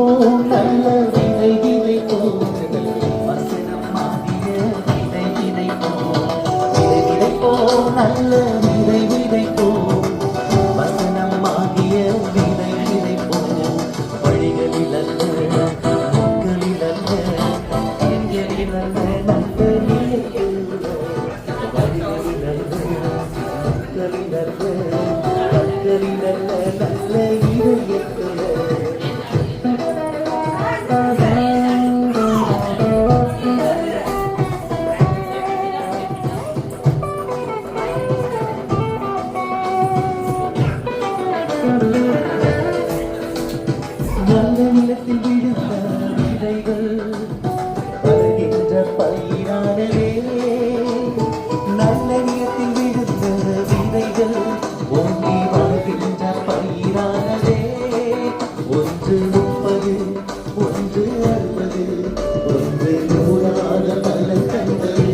விதைப்போம் நல்ல விதை விதைப்போம் வசனமாகிய விதை விதைப்போம் விதை விதைப்போம் நல்ல விதை விதைப்போம் வசனமாகிய விதை விதைப்போம் வழிகளில் அல்ல முட்களில் அல்ல எண்களில் அல்ல நல்ல நிலையில் வழிகளில் அல்ல முட்களில் அல்ல கண்களில் அல்ல நல்ல இதயத்தில் நல்ல நிலத்தில் விழுந்த விதைகள் வருகின்ற பயிரானதே நல்ல நிலத்தில் விழுந்த விதைகள் ஓங்கி வருகின்ற பயிரானதே ஒன்று 30 ஒன்று 60 ஒன்று 100 பலன் கண்டது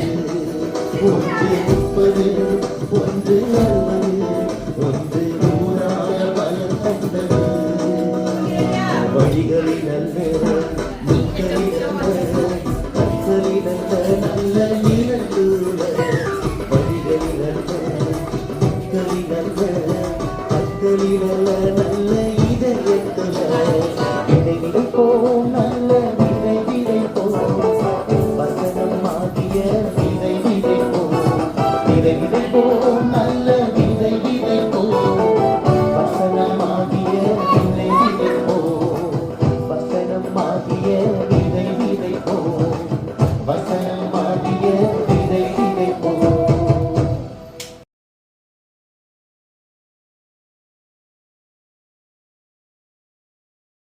ஒன்று 30 ஒன்று 60 ஒன்று 100 பலன் கண்டது வழிகளில் அல்ல முட்களில் அல்ல கற்களில் அல்ல நல்ல நிலத்துள்ள வழிகளில் அல்ல முட்களில் அல்ல கற்களில் அல்ல நல்ல இதயத்துள்ள விதை விதைப்போம் நல்ல விதை விதைப்போம் வசனமாகிய விதை விதைப்போம் விதை விதைப்போம்